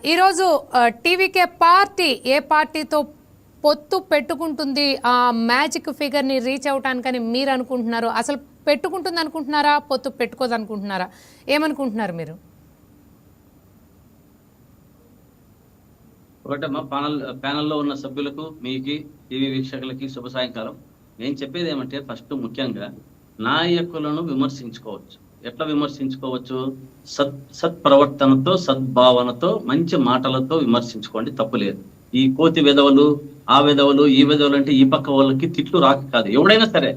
ఈరోజు TVK party ఏ పార్టీతో పొత్తు పెట్టుకుంటుంది ఆ మ్యాజిక్ ఫిగర్ని రీచ్ అవటానికని మీరు అనుకుంటున్నారు? అసలు పెట్టుకుంటుంది అనుకుంటున్నారా, పొత్తు పెట్టుకోదు అనుకుంటున్నారా? ఏమనుకుంటున్నారు మీరు? ఒకటమ్మా, ప్యానల్లో ఉన్న సభ్యులకు, మీకు, టీవీ వీక్షకులకి శుభ సాయంకాలం. నేను చెప్పేది ఏమంటే, ఫస్ట్ ముఖ్యంగా నాయకులను విమర్శించుకోవచ్చు. ఎట్లా విమర్శించుకోవచ్చు? సత్ప్రవర్తనతో, సద్భావనతో, మంచి మాటలతో విమర్శించుకోండి, తప్పులేదు. ఈ కోతి విధవలు, ఆ విధవలు, ఈ విధవలు అంటే ఈ పక్క వాళ్ళకి తిట్లు రాక కాదు. ఎవడైనా సరే,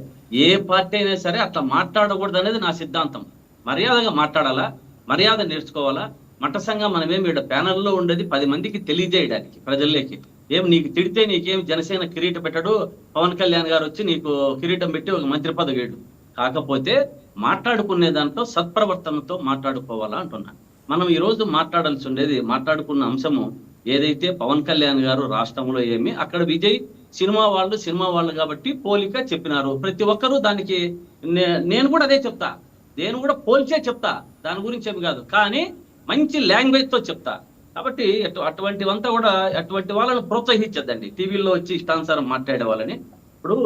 ఏ పార్టీ అయినా సరే అట్లా మాట్లాడకూడదు అనేది నా సిద్ధాంతం. మర్యాదగా మాట్లాడాలా, మర్యాద నేర్చుకోవాలా. మట్టసంగా మనమేమి ఇక్కడ ప్యానల్లో ఉండేది 10 మందికి తెలియజేయడానికి, ప్రజల్లోకి. ఏం నీకు తిడితే నీకేం జనసేన కిరీటం పెట్టాడు, పవన్ కళ్యాణ్ గారు వచ్చి నీకు కిరీటం పెట్టి ఒక మంత్రి పదవి వేయడు. కాకపోతే మాట్లాడుకునే దాంట్లో సత్ప్రవర్తనతో మాట్లాడుకోవాలా అంటున్నా. మనం ఈ రోజు మాట్లాడాల్సి ఉండేది, మాట్లాడుకున్న అంశము ఏదైతే పవన్ కళ్యాణ్ గారు రాష్ట్రంలో ఏమి, అక్కడ విజయ్ సినిమా వాళ్ళు కాబట్టి పోలిక చెప్పినారు. ప్రతి ఒక్కరూ దానికి నేను కూడా అదే చెప్తా, నేను కూడా పోల్చే చెప్తా, దాని గురించి ఏమి కాదు. కానీ మంచి లాంగ్వేజ్ తో చెప్తా. కాబట్టి అటువంటివంతా కూడా అటువంటి వాళ్ళని ప్రోత్సహించద్దండి, టీవీలో వచ్చి ఇష్టానుసారం మాట్లాడే వాళ్ళని. ఇప్పుడు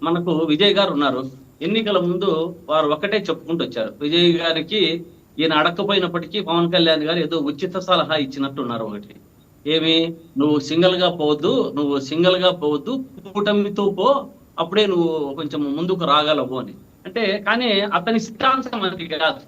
మనకు విజయ్ గారు ఉన్నారు. ఎన్నికల ముందు వారు ఒకటే చెప్పుకుంటూ వచ్చారు. విజయ్ గారికి ఈయన అడగకపోయినప్పటికీ పవన్ కళ్యాణ్ గారు ఏదో ఉచిత సలహా ఇచ్చినట్టున్నారు. ఒకటి ఏమి, నువ్వు సింగిల్ గా పోవద్దు, కూటమితో పో, అప్పుడే నువ్వు కొంచెం ముందుకు రాగలవు అని. అంటే కానీ అతని సిద్ధాంతం అది కాదు.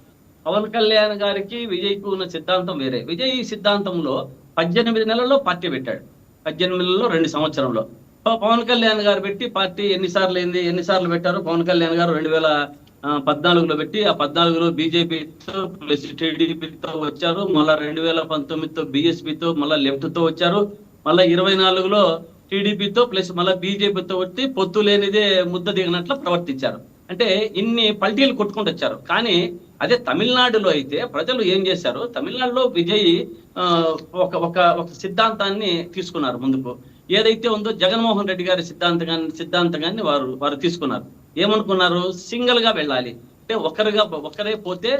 పవన్ కళ్యాణ్ గారికి విజయ్కు ఉన్న సిద్ధాంతం వేరే. విజయ్ సిద్ధాంతంలో 18 నెలల్లో పార్టీ పెట్టాడు. 18 నెలల్లో 2 సంవత్సరంలో. పవన్ కళ్యాణ్ గారు పెట్టి పార్టీ ఎన్నిసార్లు పెట్టారు? పవన్ కళ్యాణ్ గారు 2014లో పెట్టి, ఆ 14లో బీజేపీతో ప్లస్ టీడీపీతో వచ్చారు. మళ్ళా 2019తో బీఎస్పీతో, మళ్ళా లెఫ్ట్ తో వచ్చారు. మళ్ళా 24లో టీడీపీతో ప్లస్ మళ్ళా బీజేపీతో వచ్చి పొత్తు లేనిదే ముద్ద దిగినట్లు ప్రవర్తించారు. అంటే ఇన్ని పల్టీలు కొట్టుకుంటూ వచ్చారు. కానీ అదే తమిళనాడులో అయితే ప్రజలు ఏం చేశారు? తమిళనాడులో విజయ్ ఒక సిద్ధాంతాన్ని తీసుకున్నారు ముందుకు. ఏదైతే ఉందో జగన్మోహన్ రెడ్డి గారి సిద్ధాంతాన్ని వారు తీసుకున్నారు. ఏమనుకున్నారు? సింగిల్ గా వెళ్ళాలి, అంటే ఒకరే పోతే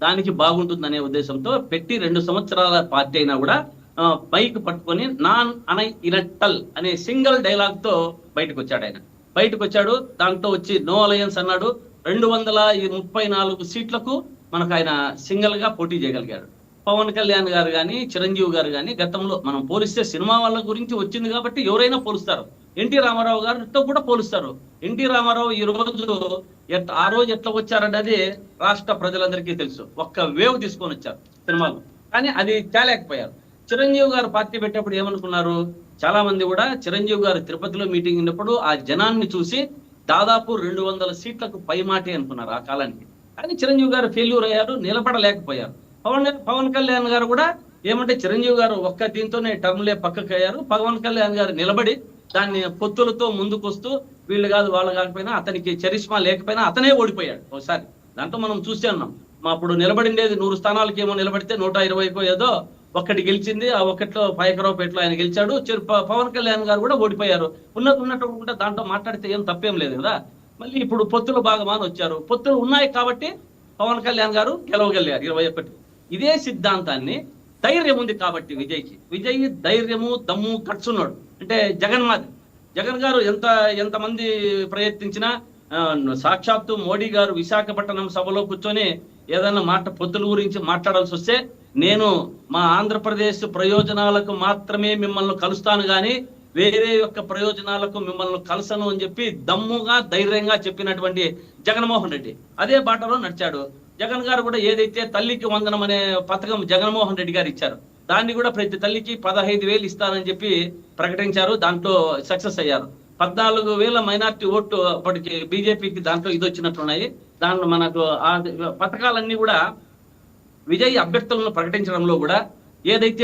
దానికి బాగుంటుందనే ఉద్దేశంతో పెట్టి 2 సంవత్సరాల పార్టీ అయినా కూడా బైక్ పట్టుకొని నాన్ అనై ఇనట్టల్ అనే సింగిల్ డైలాగ్ తో బయటకు వచ్చాడు. దాంట్లో వచ్చి నో అలయన్స్ అన్నాడు. 234 సీట్లకు మనకు ఆయన సింగిల్ గా పోటీ చేయగలిగాడు. పవన్ కళ్యాణ్ గారు కానీ, చిరంజీవి గారు కానీ గతంలో మనం పోలిస్తే సినిమా వాళ్ళ గురించి వచ్చింది కాబట్టి ఎవరైనా పోలుస్తారు. ఎన్టీ రామారావు గారితో కూడా పోలుస్తారు. ఎన్టీ రామారావు ఆ రోజు ఎట్లా వచ్చారన్నది రాష్ట్ర ప్రజలందరికీ తెలుసు. ఒక్క వేవ్ తీసుకొని వచ్చారు సినిమాలు, కానీ అది తేలేకపోయారు. చిరంజీవి గారు పార్టీ పెట్టేప్పుడు ఏమనుకున్నారు? చాలా మంది కూడా చిరంజీవి గారు తిరుపతిలో మీటింగ్ ఉన్నప్పుడు ఆ జనాన్ని చూసి దాదాపు 200 సీట్లకు పైమాటే అనుకున్నారు ఆ కాలానికి. కానీ చిరంజీవి గారు ఫెయిల్యూర్ అయ్యారు, నిలబడలేకపోయారు. పవన్ కళ్యాణ్ గారు కూడా ఏమంటే, చిరంజీవి గారు ఒక్క దీంతోనే టర్మ్లే పక్కకు అయ్యారు. పవన్ కళ్యాణ్ గారు నిలబడి దాన్ని పొత్తులతో ముందుకొస్తూ వీళ్ళు కాదు వాళ్ళు కాకపోయినా, అతనికి చరిష్మా లేకపోయినా అతనే ఓడిపోయాడు ఒకసారి. దాంట్లో మనం చూస్తే ఉన్నాం. అప్పుడు నిలబడిండేది 100 స్థానాలకి ఏమో నిలబడితే 120కో ఏదో ఒక్కటి గెలిచింది. ఆ ఒక్కట్లో పాయకరావుపేటలో ఆయన గెలిచాడు. పవన్ కళ్యాణ్ గారు కూడా ఓడిపోయారు. ఉన్నట్టు దాంట్లో మాట్లాడితే ఏం తప్పేం లేదు కదా. మళ్ళీ ఇప్పుడు పొత్తులు భాగమాని వచ్చారు. పొత్తులు ఉన్నాయి కాబట్టి పవన్ కళ్యాణ్ గారు గెలవగలిగారు 21. ఇదే సిద్ధాంతాన్ని, ధైర్యం ఉంది కాబట్టి విజయ్ ధైర్యము, దమ్ము, కట్సున్నాడు. అంటే జగన్ గారు ఎంతమంది ప్రయత్నించినా, సాక్షాత్తు మోడీ గారు విశాఖపట్నం సభలో కూర్చొని ఏదైనా పొత్తుల గురించి మాట్లాడాల్సి వస్తే, నేను మా ఆంధ్రప్రదేశ్ ప్రయోజనాలకు మాత్రమే మిమ్మల్ని కలుస్తాను కానీ వేరే యొక్క ప్రయోజనాలకు మిమ్మల్ని కలసను అని చెప్పి దమ్ముగా, ధైర్యంగా చెప్పినటువంటి జగన్మోహన్ రెడ్డి అదే బాటలో నడిచాడు. జగన్ గారు కూడా ఏదైతే తల్లికి వందనం అనే పథకం జగన్మోహన్ రెడ్డి గారు ఇచ్చారు, దాన్ని కూడా ప్రతి తల్లికి 15,000 ఇస్తానని చెప్పి ప్రకటించారు. దాంట్లో సక్సెస్ అయ్యారు. 14,000 మైనార్టీ ఓట్లు అప్పటికి బీజేపీకి దాంట్లో ఇది వచ్చినట్లున్నాయి. దాంట్లో మనకు ఆ పథకాలన్నీ కూడా విజయ్ అభ్యర్థులను ప్రకటించడంలో కూడా ఏదైతే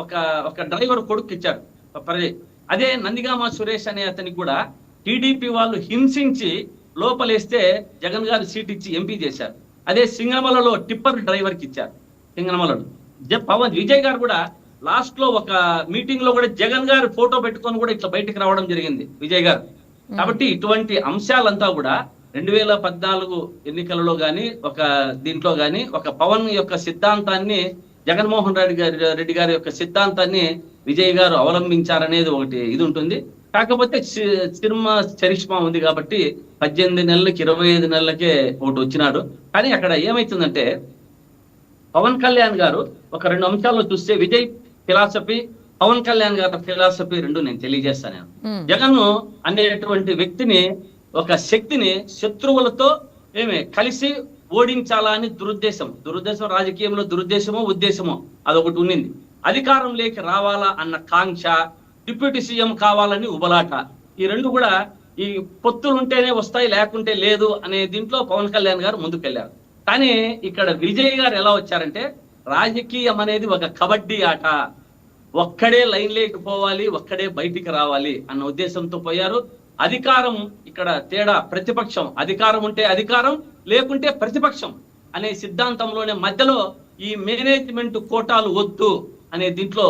ఒక డ్రైవర్ కొడుకు ఇచ్చారు, అదే నందిగామ సురేష్ అనే అతనికి కూడా టీడీపీ వాళ్ళు హింసించి లోపలేస్తే జగన్ గారు సీట్ ఇచ్చి ఎంపీ చేశారు. అదే సింగనమలలో టిప్పర్ డ్రైవర్కి ఇచ్చారు. సింగనమలలో విజయ్ గారు కూడా లాస్ట్ లో ఒక మీటింగ్ లో కూడా జగన్ గారు ఫోటో పెట్టుకొని కూడా ఇట్లా బయటకు రావడం జరిగింది విజయ్ గారు. కాబట్టి ఇటువంటి అంశాలంతా కూడా 2014 ఎన్నికలలో గాని, దీంట్లో గాని ఒక పవన్ యొక్క సిద్ధాంతాన్ని జగన్మోహన్ రెడ్డి గారి యొక్క సిద్ధాంతాన్ని విజయ్ గారు అవలంబించారనేది ఒకటి ఇది ఉంటుంది. కాకపోతే సినిమా చరిష్మా ఉంది కాబట్టి 18 నెలలకి 25 నెలలకే ఒకటి వచ్చినాడు. కానీ అక్కడ ఏమైతుందంటే పవన్ కళ్యాణ్ గారు ఒక 2 అంశాల్లో చూస్తే విజయ్ ఫిలాసఫీ, పవన్ కళ్యాణ్ గారి ఫిలాసఫీ రెండు నేను తెలియజేస్తాను. జగన్ అనేటువంటి వ్యక్తిని, ఒక శక్తిని శత్రువులతో కలిసి ఓడించాలా అని దురుద్దేశం రాజకీయంలో దురుద్దేశమో ఉద్దేశమో అదొకటి ఉండింది. అధికారంలోకి రావాలా అన్న కాంక్ష, డిప్యూటీ సీఎం కావాలని ఉబలాట, ఈ రెండు కూడా ఈ పొత్తులు ఉంటేనే వస్తాయి లేకుంటే లేదు అనే దీంట్లో పవన్ కళ్యాణ్ గారు ముందుకెళ్లారు. కానీ ఇక్కడ విజయ్ గారు ఎలా వచ్చారంటే రాజకీయం అనేది ఒక కబడ్డీ ఆట, ఒక్కడే లైన్ లేకపోవాలి, ఒక్కడే బయటికి రావాలి అన్న ఉద్దేశంతో పోయారు. అధికారం ఇక్కడ తేడా, ప్రతిపక్షం, అధికారం ఉంటే అధికారం లేకుంటే ప్రతిపక్షం అనే సిద్ధాంతంలోనే మధ్యలో ఈ మేనేజ్మెంట్ కోటాలు వద్దు అనే దీంట్లో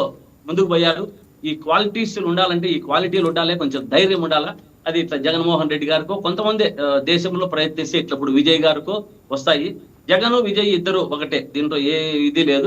ముందుకు పోయారు. ఈ క్వాలిటీస్ ఉండాలంటే ఈ క్వాలిటీలు ఉండాలి, కొంచెం ధైర్యం ఉండాలా. అది ఇట్లా జగన్మోహన్ రెడ్డి గారికో కొంతమంది దేశంలో ప్రయత్నిస్తే ఇట్లా ఇప్పుడు విజయ్ గారికో వస్తాయి. జగన్ విజయ్ ఇద్దరు ఒకటే, దీంట్లో ఏ ఇది లేదు.